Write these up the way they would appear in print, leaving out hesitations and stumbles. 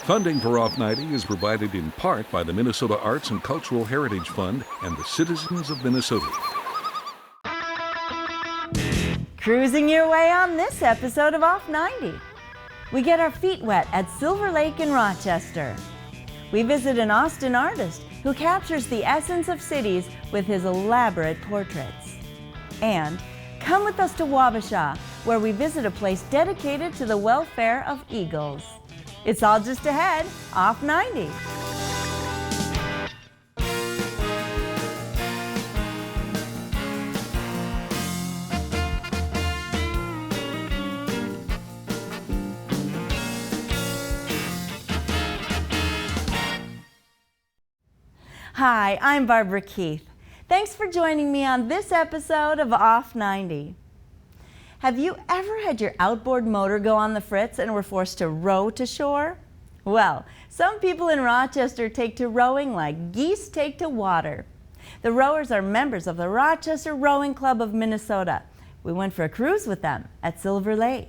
Funding for Off 90 is provided in part by the Minnesota Arts and Cultural Heritage Fund and the citizens of Minnesota. Cruising your way on this episode of Off 90. We get our feet wet at Silver Lake in Rochester. We visit an Austin artist who captures the essence of cities with his elaborate portraits. And come with us to Wabasha, where we visit a place dedicated to the welfare of eagles. It's all just ahead, Off 90. Hi, I'm Barbara Keith. Thanks for joining me on this episode of Off 90. Have you ever had your outboard motor go on the fritz and were forced to row to shore? Well, some people in Rochester take to rowing like geese take to water. The rowers are members of the Rochester Rowing Club of Minnesota. We went for a cruise with them at Silver Lake.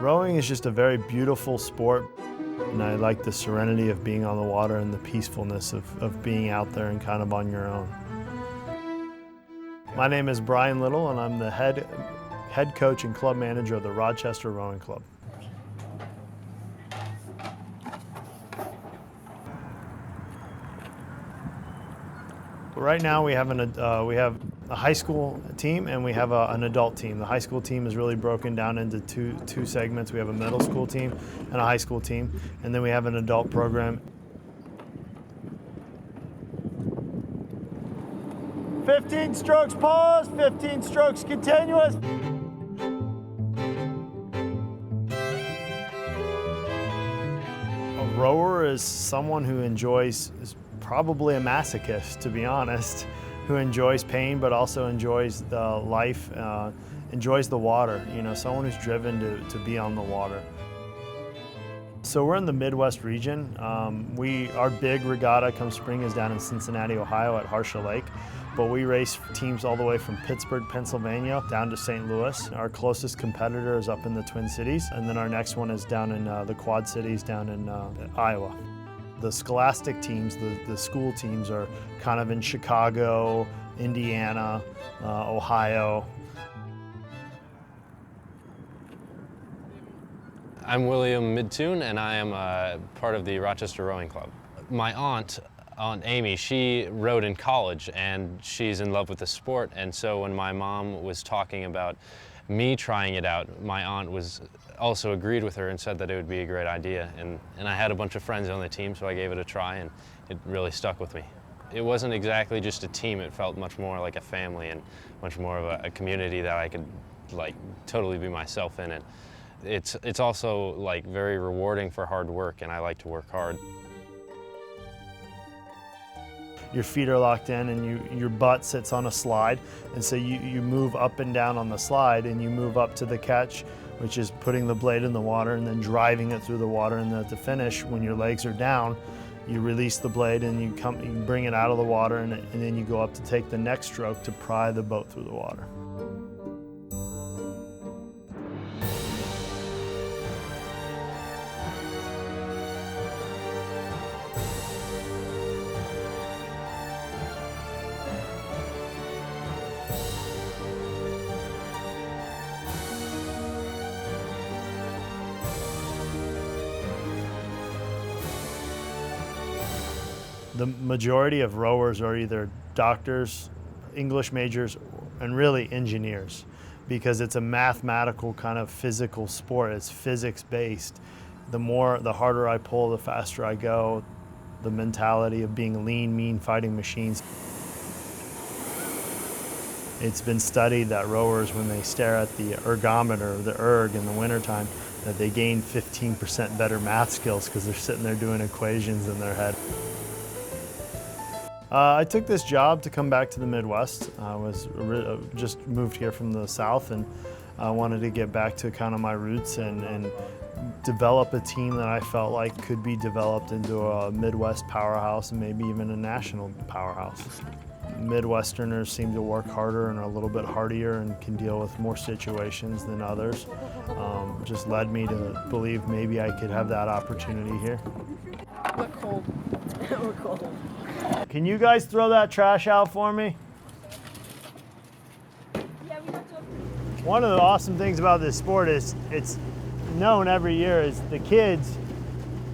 Rowing is just a very beautiful sport, and I like the serenity of being on the water and the peacefulness of being out there and kind of on your own. My name is Brian Little, and I'm the head coach and club manager of the Rochester Rowing Club. Right now we have a high school team and we have an adult team. The high school team is really broken down into two segments. We have a middle school team and a high school team, and then we have an adult program. 15 strokes pause, 15 strokes continuous. A rower is someone who is probably a masochist, to be honest, who enjoys pain but also enjoys the life, enjoys the water, someone who's driven to be on the water. So we're in the Midwest region. Our big regatta come spring is down in Cincinnati, Ohio at Harsha Lake, but we race teams all the way from Pittsburgh, Pennsylvania down to St. Louis. Our closest competitor is up in the Twin Cities, and then our next one is down in the Quad Cities down in Iowa. The scholastic teams, the school teams, are kind of in Chicago, Indiana, Ohio. I'm William Midtune, and I am part of the Rochester Rowing Club. My Aunt Amy, she rowed in college, and she's in love with the sport, and so when my mom was talking about me trying it out, my aunt also agreed with her and said that it would be a great idea. And I had a bunch of friends on the team, so I gave it a try, and it really stuck with me. It wasn't exactly just a team, it felt much more like a family and much more of a community that I could totally be myself in it. It's also very rewarding for hard work, and I like to work hard. Your feet are locked in and your butt sits on a slide, and so you move up and down on the slide, and you move up to the catch, which is putting the blade in the water and then driving it through the water, and then at the finish, when your legs are down, you release the blade and you bring it out of the water, and then you go up to take the next stroke to pry the boat through the water. The majority of rowers are either doctors, English majors, and really engineers, because it's a mathematical kind of physical sport. It's physics-based. The harder I pull, the faster I go. The mentality of being lean, mean fighting machines. It's been studied that rowers, when they stare at the ergometer, the erg, in the wintertime, that they gain 15% better math skills because they're sitting there doing equations in their head. I took this job to come back to the Midwest. I just moved here from the South, and I wanted to get back to kind of my roots and develop a team that I felt like could be developed into a Midwest powerhouse and maybe even a national powerhouse. Midwesterners seem to work harder and are a little bit hardier and can deal with more situations than others. Just led me to believe maybe I could have that opportunity here. We're cold. We're cold. Can you guys throw that trash out for me? One of the awesome things about this sport is it's known every year is the kids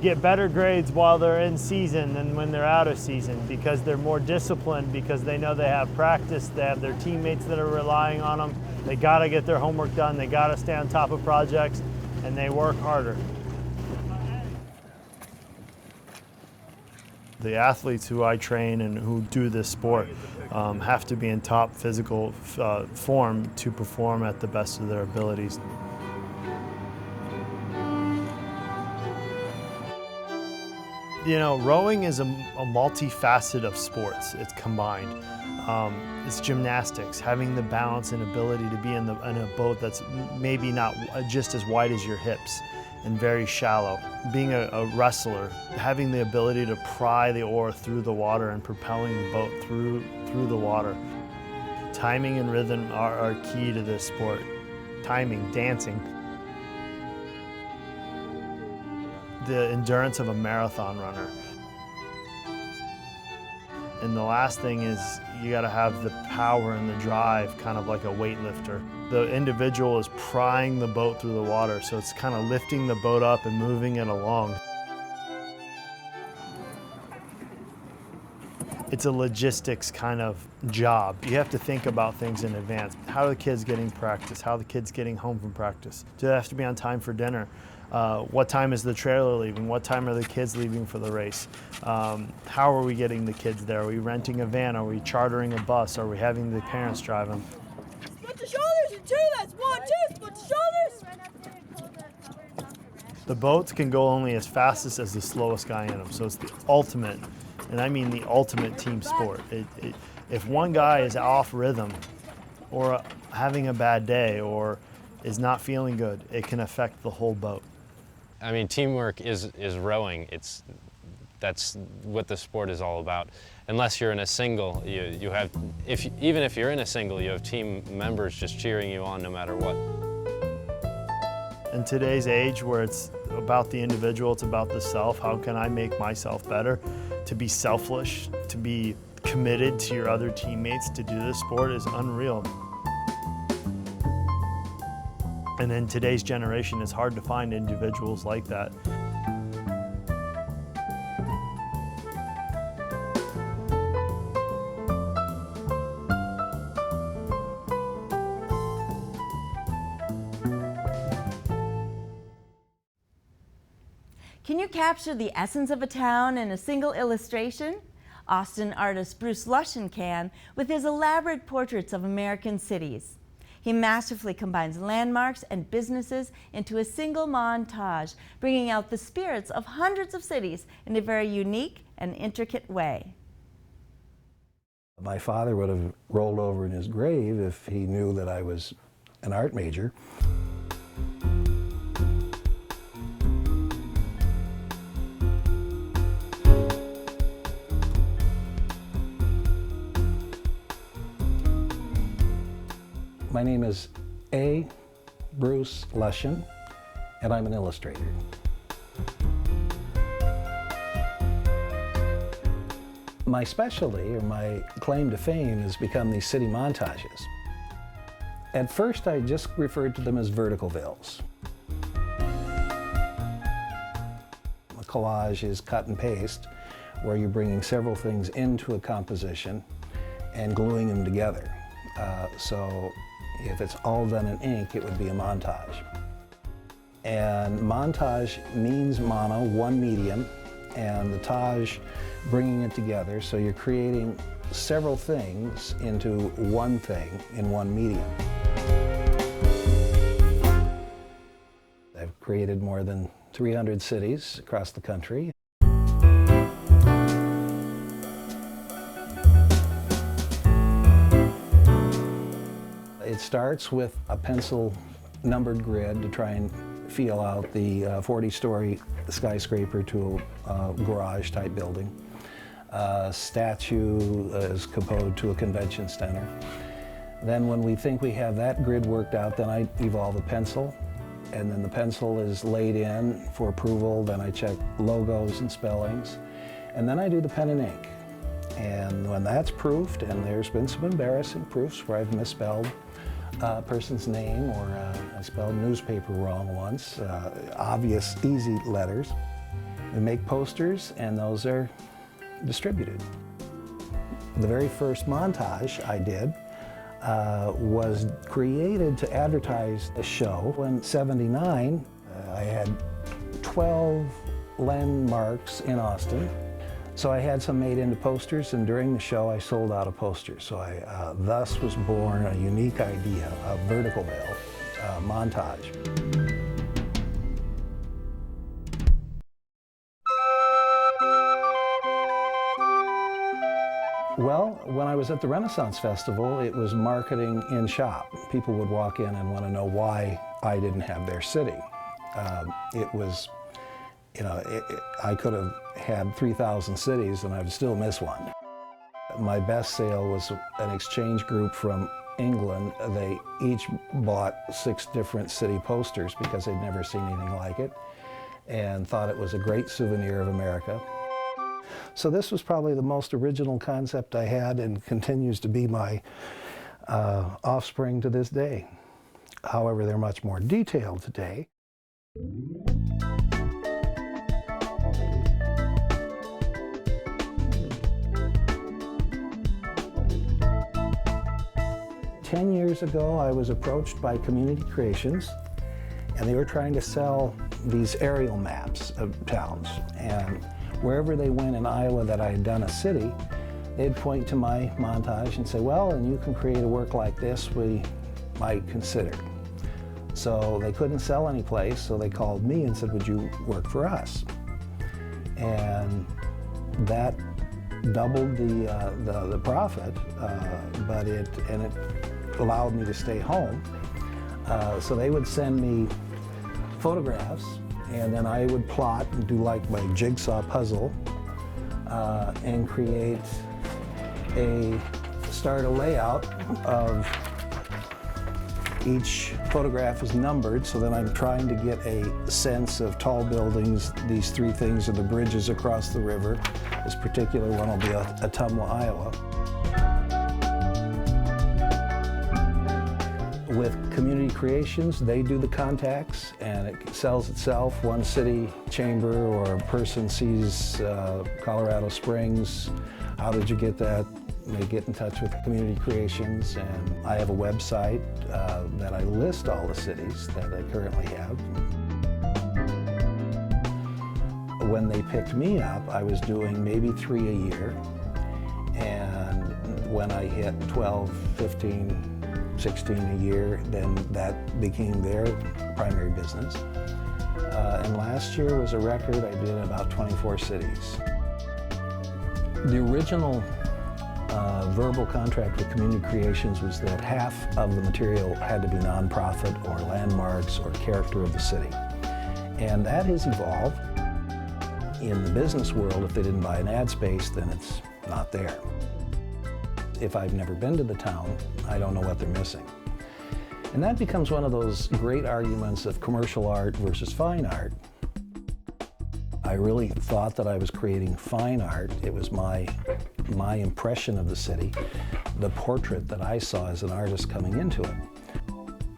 get better grades while they're in season than when they're out of season because they're more disciplined, because they know they have practice, they have their teammates that are relying on them, they gotta get their homework done, they gotta stay on top of projects, and they work harder. The athletes who I train and who do this sport have to be in top physical form to perform at the best of their abilities. You know, rowing is a multifaceted of sports. It's combined. It's gymnastics, having the balance and ability to be in a boat that's maybe not just as wide as your hips and very shallow. Being a wrestler, having the ability to pry the oar through the water and propelling the boat through the water. Timing and rhythm are key to this sport. Timing, dancing. The endurance of a marathon runner. And the last thing is you gotta have the power and the drive, kind of like a weightlifter. The individual is prying the boat through the water, so it's kind of lifting the boat up and moving it along. It's a logistics kind of job. You have to think about things in advance. How are the kids getting practice? How are the kids getting home from practice? Do they have to be on time for dinner? What time is the trailer leaving? What time are the kids leaving for the race? How are we getting the kids there? Are we renting a van? Are we chartering a bus? Are we having the parents drive them? Split the shoulders in two, that's 1, 2, split the shoulders. The boats can go only as fastest as the slowest guy in them, so it's the ultimate, and I mean the ultimate team sport. If one guy is off rhythm or having a bad day or is not feeling good, it can affect the whole boat. I mean, teamwork is rowing. That's what the sport is all about. Unless you're in a single, you have, even if you're in a single, you have team members just cheering you on no matter what. In today's age where it's about the individual, it's about the self, how can I make myself better? To be selfish, to be committed to your other teammates to do this sport is unreal. And in today's generation, it's hard to find individuals like that. Can you capture the essence of a town in a single illustration? Austin artist Bruce Loeschen can with his elaborate portraits of American cities. He masterfully combines landmarks and businesses into a single montage, bringing out the spirits of hundreds of cities in a very unique and intricate way. My father would have rolled over in his grave if he knew that I was an art major. My name is A. Bruce Loeschen, and I'm an illustrator. My specialty, or my claim to fame, has become these city montages. At first, I just referred to them as vertical villes. A collage is cut and paste, where you're bringing several things into a composition and gluing them together. So if it's all done in ink, it would be a montage. And montage means mono, one medium, and the tage, bringing it together, so you're creating several things into one thing in one medium. I've created more than 300 cities across the country. It starts with a pencil numbered grid to try and feel out the 40-story skyscraper to a garage type building. Statue is composed to a convention center. Then when we think we have that grid worked out, then I evolve a pencil, and then the pencil is laid in for approval. Then I check logos and spellings, and then I do the pen and ink. And when that's proofed, and there's been some embarrassing proofs where I've misspelled a person's name, or I spelled newspaper wrong once, obvious, easy letters. We make posters, and those are distributed. The very first montage I did was created to advertise a show. In '79, I had 12 landmarks in Austin. So I had some made into posters, and during the show I sold out of posters. So thus was born a unique idea, a vertical veil montage. Well, when I was at the Renaissance Festival, it was marketing in shop. People would walk in and want to know why I didn't have their city. It was, you know, I could have had 3,000 cities and I would still miss one. My best sale was an exchange group from England. They each bought 6 different city posters because they'd never seen anything like it and thought it was a great souvenir of America. So this was probably the most original concept I had and continues to be my offspring to this day. However, they're much more detailed today. Ten years ago, I was approached by Community Creations, and they were trying to sell these aerial maps of towns. And wherever they went in Iowa that I had done a city, they'd point to my montage and say, well, and you can create a work like this, we might consider. So they couldn't sell any place, so they called me and said, would you work for us? And that doubled the profit, but it allowed me to stay home. So they would send me photographs, and then I would plot and do like my jigsaw puzzle and start a layout of each photograph is numbered, so then I'm trying to get a sense of tall buildings. These 3 things are the bridges across the river. This particular one will be Ottumwa, Iowa. With Community Creations, they do the contacts and it sells itself. One city chamber or a person sees Colorado Springs, how did you get that? They get in touch with Community Creations, and I have a website that I list all the cities that I currently have. When they picked me up, I was doing maybe 3 a year, and when I hit 12, 15, 16 a year, then that became their primary business. And last year was a record. I did about 24 cities. The original verbal contract with Community Creations was that half of the material had to be nonprofit or landmarks or character of the city. And that has evolved. In the business world, if they didn't buy an ad space, then it's not there. If I've never been to the town, I don't know what they're missing. And that becomes one of those great arguments of commercial art versus fine art. I really thought that I was creating fine art. It was my impression of the city, the portrait that I saw as an artist coming into it.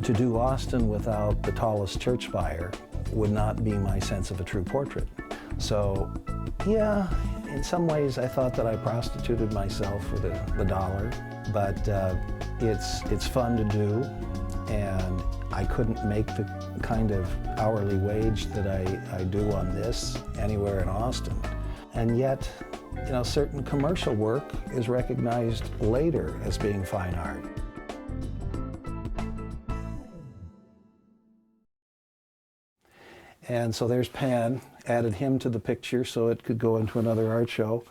To do Austin without the tallest church spire would not be my sense of a true portrait. So, yeah, in some ways I thought that I prostituted myself for the dollar, but it's fun to do, and I couldn't make the kind of hourly wage that I do on this anywhere in Austin. And yet, you know, certain commercial work is recognized later as being fine art. And so there's Pan, added him to the picture so it could go into another art show.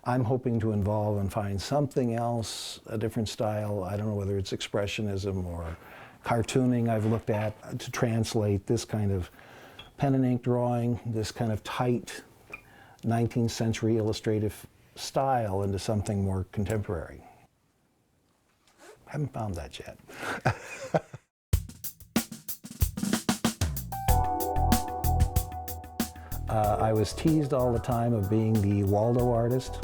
I'm hoping to involve and find something else, a different style. I don't know whether it's expressionism or cartooning I've looked at to translate this kind of pen and ink drawing, this kind of tight 19th century illustrative style into something more contemporary. Haven't found that yet. I was teased all the time of being the Waldo artist.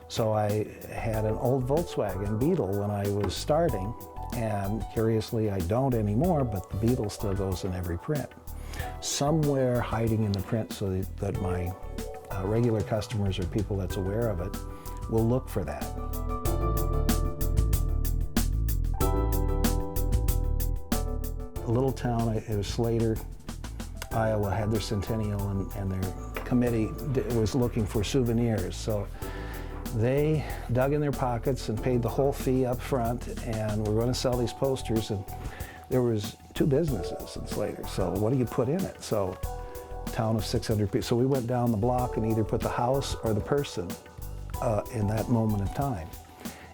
So I had an old Volkswagen Beetle when I was starting, and curiously I don't anymore, but the Beetle still goes in every print. Somewhere hiding in the print so that my regular customers or people that's aware of it will look for that. A little town, it was Slater, Iowa, had their centennial, and their committee was looking for souvenirs. So they dug in their pockets and paid the whole fee up front, and we're going to sell these posters. And there was 2 businesses in Slater, so what do you put in it? So town of 600 people. So we went down the block and either put the house or the person in that moment of time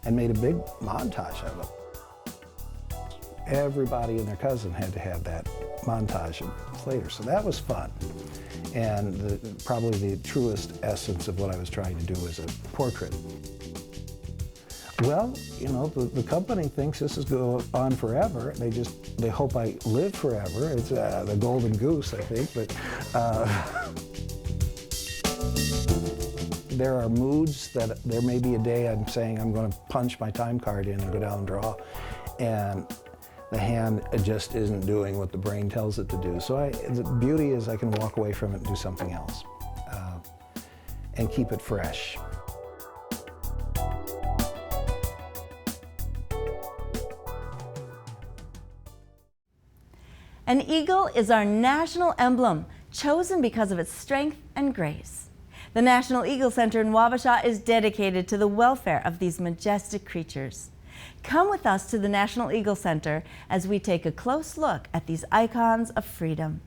and made a big montage of it. Everybody and their cousin had to have that montage of Slater, so that was fun. And probably the truest essence of what I was trying to do as a portrait. Well, you know, the company thinks this is going on forever. They hope I live forever. It's the golden goose, I think, but there are moods that there may be a day I'm saying I'm going to punch my time card in and go down and draw, and the hand just isn't doing what the brain tells it to do. So the beauty is I can walk away from it and do something else and keep it fresh. An eagle is our national emblem, chosen because of its strength and grace. The National Eagle Center in Wabasha is dedicated to the welfare of these majestic creatures. Come with us to the National Eagle Center as we take a close look at these icons of freedom.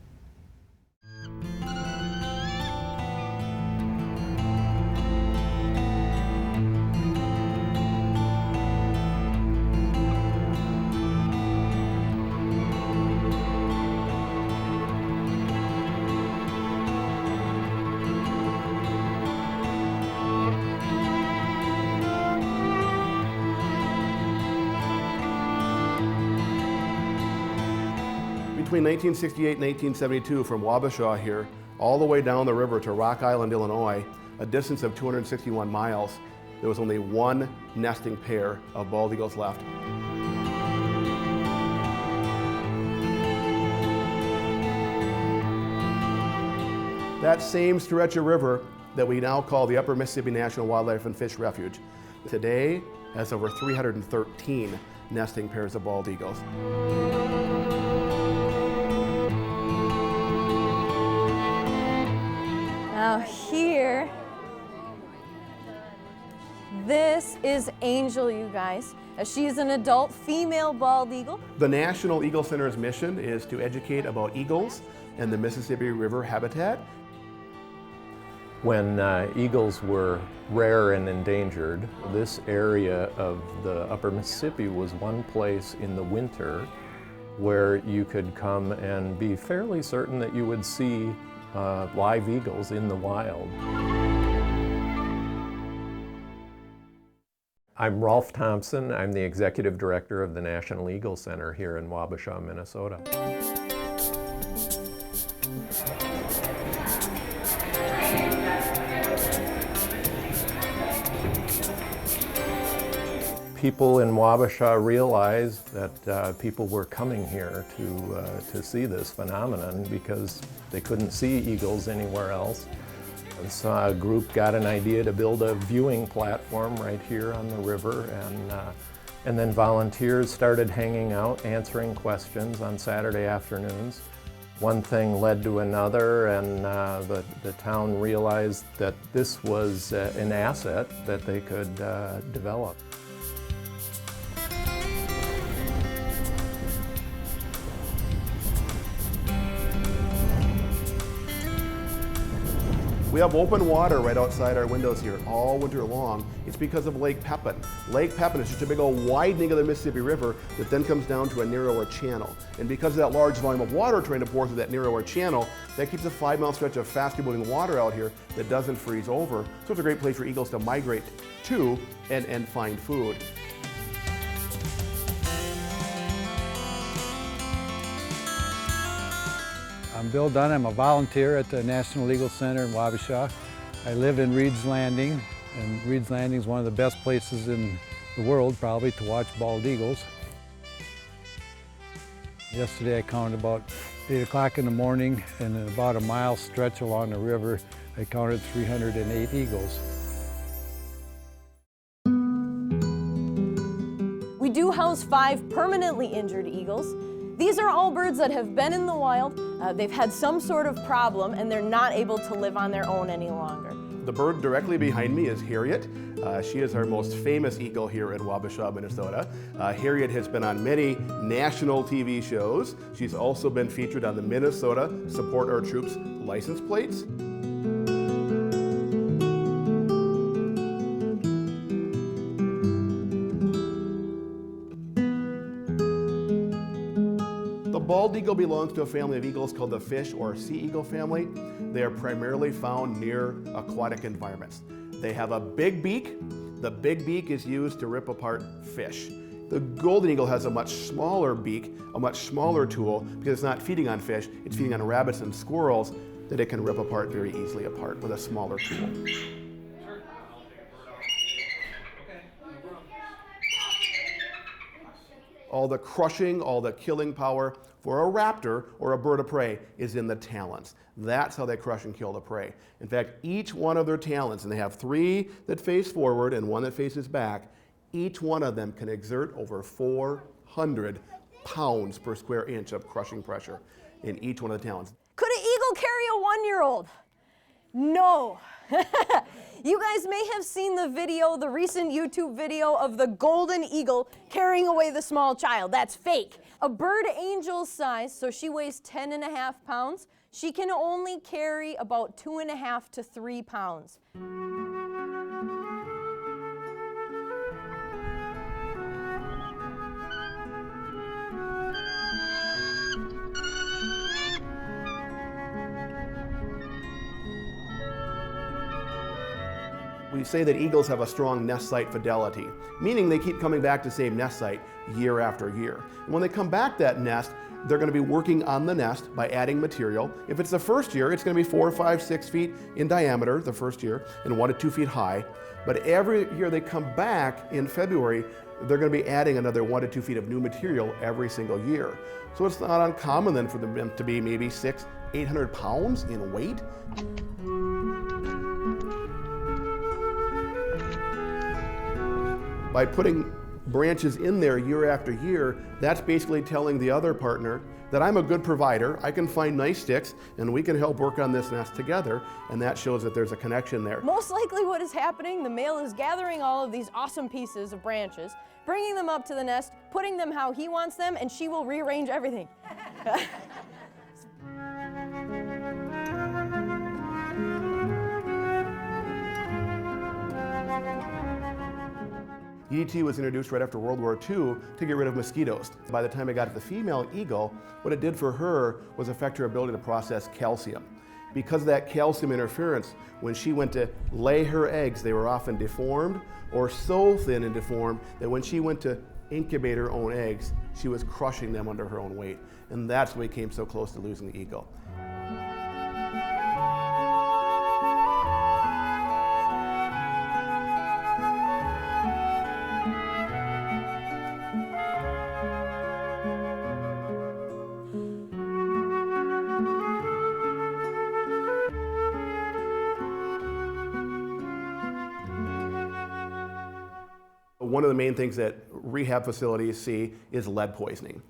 Between 1968 and 1972, from Wabasha here, all the way down the river to Rock Island, Illinois, a distance of 261 miles, there was only 1 nesting pair of bald eagles left. That same stretch of river that we now call the Upper Mississippi National Wildlife and Fish Refuge, today has over 313 nesting pairs of bald eagles. Now here, this is Angel, you guys. She's an adult female bald eagle. The National Eagle Center's mission is to educate about eagles and the Mississippi River habitat. When eagles were rare and endangered, this area of the Upper Mississippi was one place in the winter where you could come and be fairly certain that you would see live eagles in the wild. I'm Rolf Thompson. I'm the Executive Director of the National Eagle Center here in Wabasha, Minnesota. People in Wabasha realized that people were coming here to see this phenomenon because they couldn't see eagles anywhere else. And so a group got an idea to build a viewing platform right here on the river, and then volunteers started hanging out, answering questions on Saturday afternoons. One thing led to another, and the town realized that this was an asset that they could develop. We have open water right outside our windows here all winter long. It's because of Lake Pepin. Lake Pepin is just a big old widening of the Mississippi River that then comes down to a narrower channel. And because of that large volume of water trying to pour through that narrower channel, that keeps a 5-mile stretch of fast moving water out here that doesn't freeze over. So it's a great place for eagles to migrate to and find food. I'm Bill Dunn. I'm a volunteer at the National Eagle Center in Wabasha. I live in Reed's Landing, and Reed's Landing is one of the best places in the world, probably, to watch bald eagles. Yesterday I counted about 8 o'clock in the morning, and in about a mile stretch along the river, I counted 308 eagles. We do house 5 permanently injured eagles. These are all birds that have been in the wild, they've had some sort of problem, and they're not able to live on their own any longer. The bird directly behind me is Harriet. She is our most famous eagle here in Wabasha, Minnesota. Harriet has been on many national TV shows. She's also been featured on the Minnesota Support Our Troops license plates. The bald eagle belongs to a family of eagles called the fish or sea eagle family. They are primarily found near aquatic environments. They have a big beak. The big beak is used to rip apart fish. The golden eagle has a much smaller beak, a much smaller tool, because it's not feeding on fish, it's feeding on rabbits and squirrels that it can rip apart very easily apart with a smaller tool. All the crushing, all the killing power for a raptor or a bird of prey is in the talons. That's how they crush and kill the prey. In fact, each one of their talons, and they have 3 that face forward and 1 that faces back, each one of them can exert over 400 pounds per square inch of crushing pressure in each one of the talons. Could an eagle carry a 1-year-old? No. You guys may have seen the video, the recent YouTube video of the golden eagle carrying away the small child. That's fake. A bird angel size, so she weighs 10.5 pounds. She can only carry about 2.5 to 3 pounds. We say that eagles have a strong nest site fidelity, meaning they keep coming back to the same nest site year after year. And when they come back that nest, they're going to be working on the nest by adding material. If it's the first year, it's going to be 4, 5, 6 feet in diameter the first year and 1 to 2 feet high. But every year they come back in February, they're going to be adding another 1 to 2 feet of new material every single year. So it's not uncommon then for them to be maybe 600, 800 pounds in weight. By putting branches in there year after year, that's basically telling the other partner that I'm a good provider, I can find nice sticks, and we can help work on this nest together, and that shows that there's a connection there. Most likely what is happening, the male is gathering all of these awesome pieces of branches, bringing them up to the nest, putting them how he wants them, and she will rearrange everything. DDT was introduced right after World War II to get rid of mosquitoes. By the time it got to the female eagle, what it did for her was affect her ability to process calcium. Because of that calcium interference, when she went to lay her eggs, they were often deformed or so thin and deformed that when she went to incubate her own eggs, she was crushing them under her own weight. And that's why we came so close to losing the eagle. One of the main things that rehab facilities see is lead poisoning.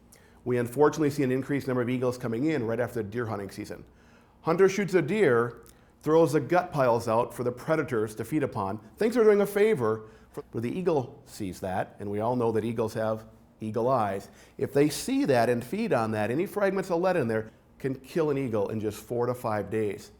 We unfortunately see an increased number of eagles coming in right after the deer hunting season. Hunter shoots a deer, throws the gut piles out for the predators to feed upon, thinks they're doing a favor, but the eagle sees that, and we all know that eagles have eagle eyes. If they see that and feed on that, any fragments of lead in there can kill an eagle in just 4 to 5 days.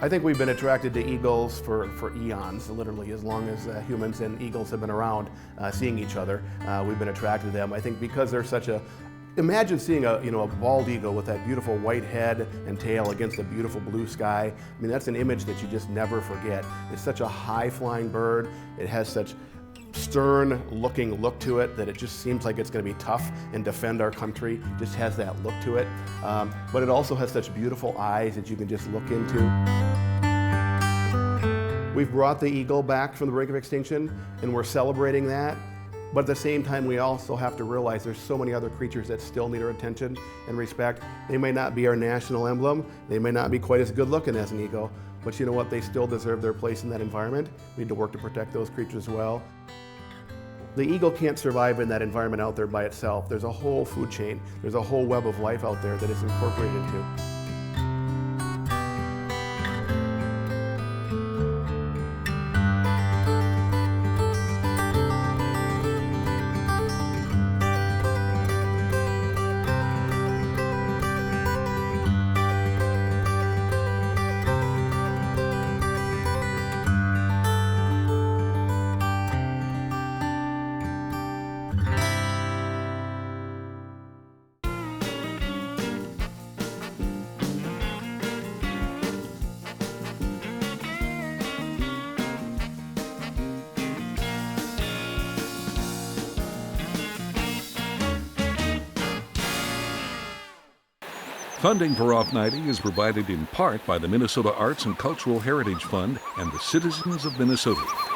I think we've been attracted to eagles for eons, literally, as long as humans and eagles have been around seeing each other. We've been attracted to them. I think because they're such a, imagine seeing a bald eagle with that beautiful white head and tail against a beautiful blue sky. I mean, that's an image that you just never forget. It's such a high-flying bird. It has such stern-looking look to it that it just seems like it's going to be tough and defend our country. It just has that look to it. But it also has such beautiful eyes that you can just look into. We've brought the eagle back from the brink of extinction, and we're celebrating that. But at the same time, we also have to realize there's so many other creatures that still need our attention and respect. They may not be our national emblem. They may not be quite as good looking as an eagle, but you know what? They still deserve their place in that environment. We need to work to protect those creatures as well. The eagle can't survive in that environment out there by itself. There's a whole food chain. There's a whole web of life out there that it's incorporated into. Funding for Off 90 is provided in part by the Minnesota Arts and Cultural Heritage Fund and the citizens of Minnesota.